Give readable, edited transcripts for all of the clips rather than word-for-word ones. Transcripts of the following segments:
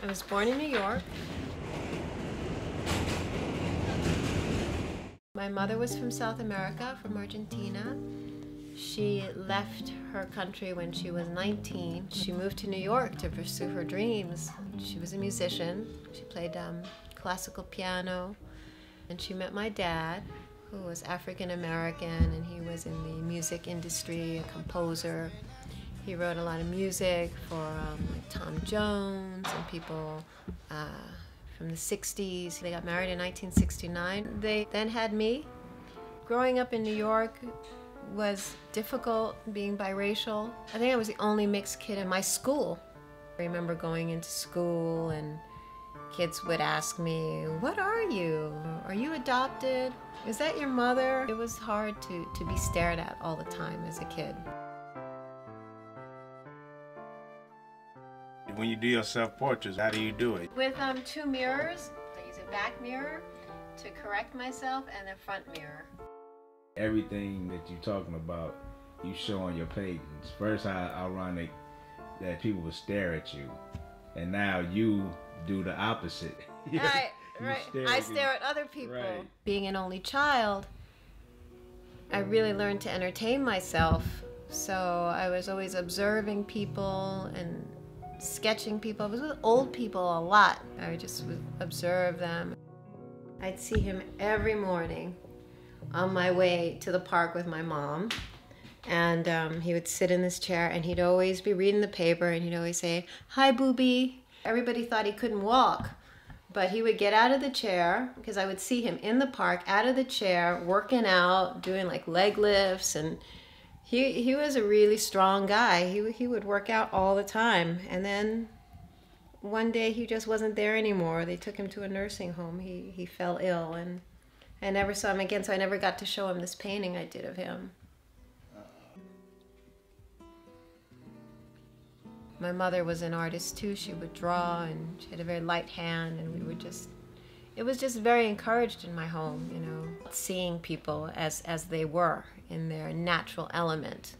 I was born in New York. My mother was from South America, from Argentina. She left her country when she was 19. She moved to New York to pursue her dreams. She was a musician. She played classical piano. And she met my dad, who was African American, and he was in the music industry, a composer. He wrote a lot of music for like Tom Jones and people from the 60s. They got married in 1969. They then had me. Growing up in New York was difficult, being biracial. I think I was the only mixed kid in my school. I remember going into school and kids would ask me, "What are you? Are you adopted? Is that your mother?" It was hard to be stared at all the time as a kid. When you do your self-portraits, how do you do it? With two mirrors. I use a back mirror to correct myself and a front mirror. Everything that you're talking about, you show on your paintings. First, how ironic that people would stare at you, and now you do the opposite. Right. I stare at other people. Right. Being an only child, I really learned to entertain myself. So I was always observing people and sketching people. I was with old people a lot. I would just observe them. I'd see him every morning on my way to the park with my mom. And he would sit in this chair and he'd always be reading the paper and he'd always say, "Hi, boobie." Everybody thought he couldn't walk, but he would get out of the chair, because I would see him in the park, out of the chair, working out, doing like leg lifts, and he was a really strong guy. He would work out all the time. And then one day he just wasn't there anymore. They took him to a nursing home. He fell ill, and I never saw him again, so I never got to show him this painting I did of him. My mother was an artist too. She would draw, and she had a very light hand, and it was just very encouraged in my home, you know, seeing people as they were in their natural element.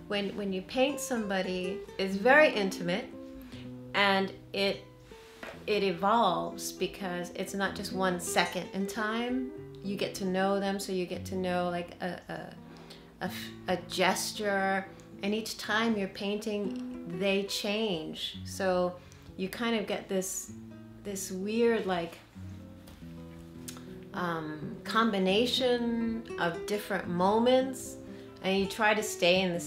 When you paint somebody, it's very intimate, and it evolves, because it's not just 1 second in time. You get to know them, so you get to know like a gesture, and each time you're painting, they change. So you kind of get this weird like combination of different moments, and you try to stay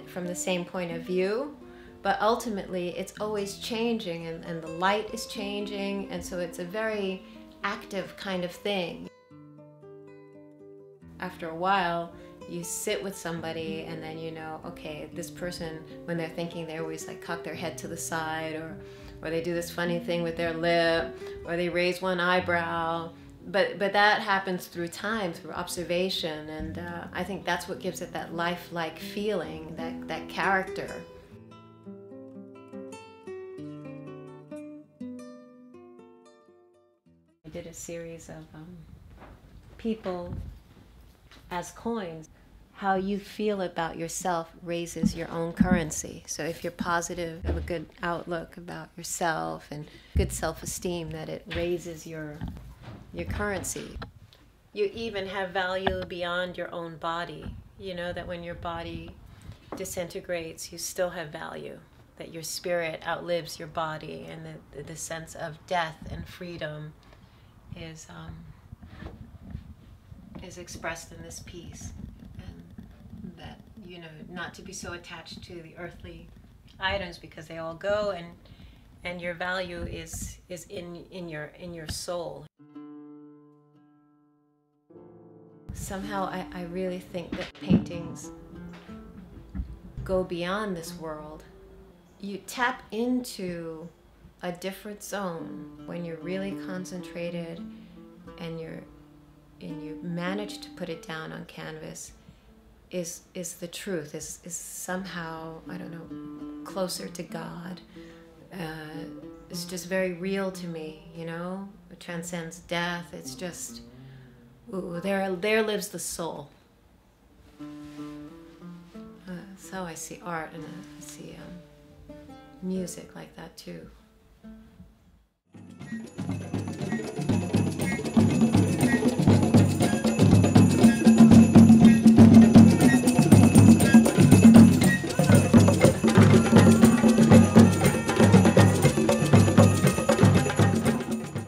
from the same point of view. But ultimately, it's always changing, and the light is changing, and so it's a very active kind of thing. After a while, you sit with somebody, and then you know, okay, this person, when they're thinking, they always like cock their head to the side, or they do this funny thing with their lip, or they raise one eyebrow. But that happens through time, through observation, and I think that's what gives it that lifelike feeling, that character. I did a series of people as coins. How you feel about yourself raises your own currency. So if you're positive, have a good outlook about yourself and good self-esteem, that it raises your currency. You even have value beyond your own body. You know that when your body disintegrates, you still have value. That your spirit outlives your body, and that the sense of death and freedom is expressed in this piece. And that, you know, not to be so attached to the earthly items, because they all go, and your value is in your soul. Somehow I really think that paintings go beyond this world. You tap into a different zone when you're really concentrated and you manage to put it down on canvas. Is the truth, is somehow, I don't know, closer to God. It's just very real to me, you know? It transcends death. It's just, ooh, there lives the soul. So I see art, and I see music like that too.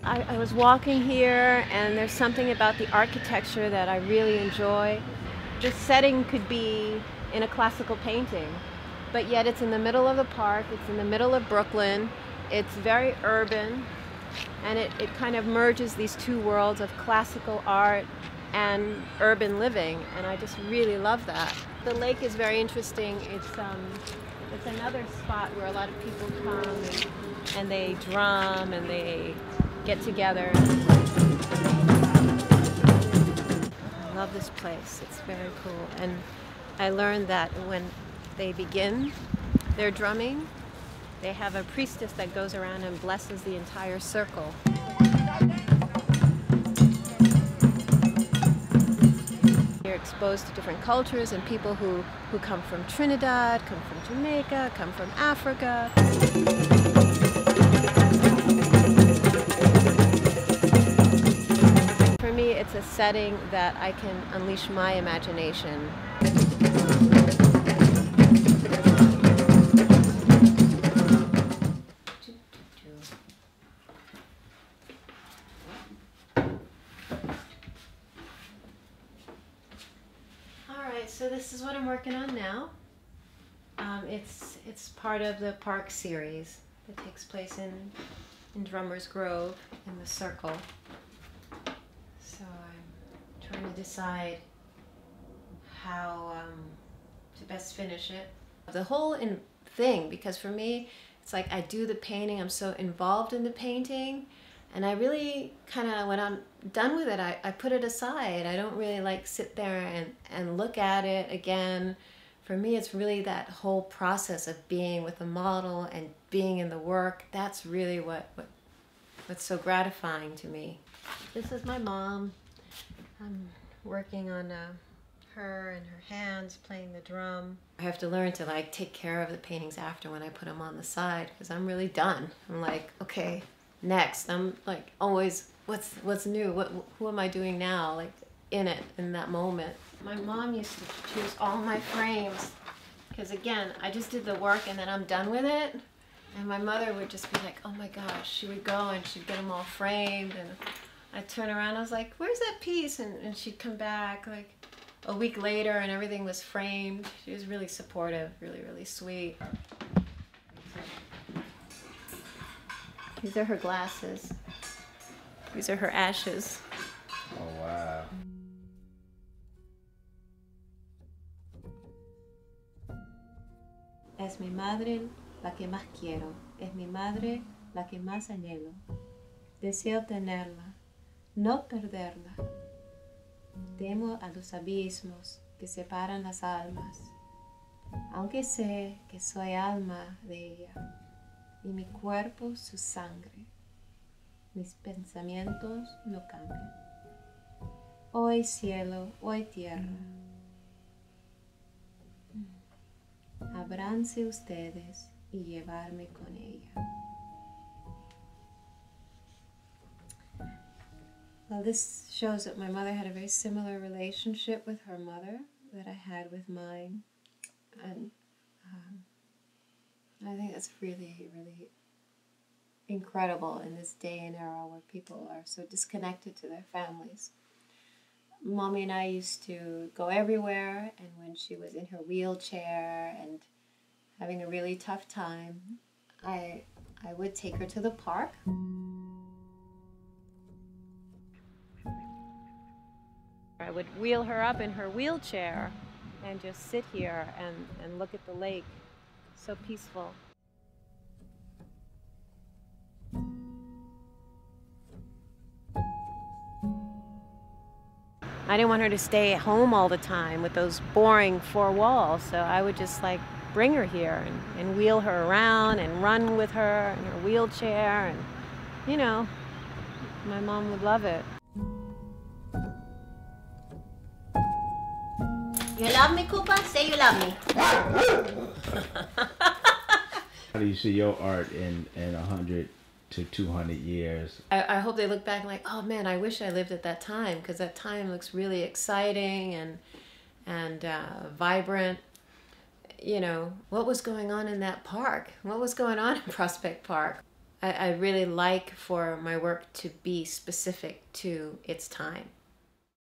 I was walking here, and there's something about the architecture that I really enjoy. The setting could be in a classical painting, but yet it's in the middle of the park, it's in the middle of Brooklyn, it's very urban, and it kind of merges these two worlds of classical art and urban living, and I just really love that. The lake is very interesting. It's another spot where a lot of people come and they drum and they get together. I love this place. It's very cool. And I learned that when they begin their drumming, they have a priestess that goes around and blesses the entire circle. You're exposed to different cultures and people who come from Trinidad, come from Jamaica, come from Africa. For me, it's a setting that I can unleash my imagination. Alright, so this is what I'm working on now. It's part of the park series that takes place in Drummers Grove in the circle. So I'm trying to decide how to best finish it. The whole thing, because for me, it's like I do the painting, I'm so involved in the painting, and I really kind of, when I'm done with it, I put it aside. I don't really like sit there and look at it again. For me, it's really that whole process of being with the model and being in the work. That's really what's so gratifying to me. This is my mom. I'm working on her and her hands playing the drum. I have to learn to like take care of the paintings after when I put them on the side, because I'm really done. I'm like, okay, next. I'm like always, what's new? Who am I doing now? Like in that moment. My mom used to choose all my frames because again, I just did the work and then I'm done with it. And my mother would just be like, oh my gosh, she would go and she'd get them all framed, and I'd turn around, I was like, where's that piece? And she'd come back like a week later and everything was framed. She was really supportive, really, really sweet. These are her glasses. These are her ashes. Oh, wow. Es mi madre la que más quiero. Es mi madre la que más anhelo. Deseo tenerla, no perderla. Temo a los abismos que separan las almas, aunque sé que soy alma de ella, y mi cuerpo su sangre. Mis pensamientos no cambian. Hoy cielo, hoy tierra. Abranse ustedes y llevarme con ella. Well, this shows that my mother had a very similar relationship with her mother that I had with mine. And I think that's really, really incredible in this day and era where people are so disconnected to their families. Mommy and I used to go everywhere, and when she was in her wheelchair and having a really tough time, I I would take her to the park. I would wheel her up in her wheelchair and just sit here and look at the lake. So peaceful. I didn't want her to stay at home all the time with those boring four walls, so I would just like bring her here and wheel her around and run with her in her wheelchair, and you know, my mom would love it. You love me, Cooper? Say you love me. How do you see your art in 100 to 200 years? I hope they look back like, oh man, I wish I lived at that time, because that time looks really exciting and vibrant. You know, what was going on in that park? What was going on in Prospect Park? I really like for my work to be specific to its time.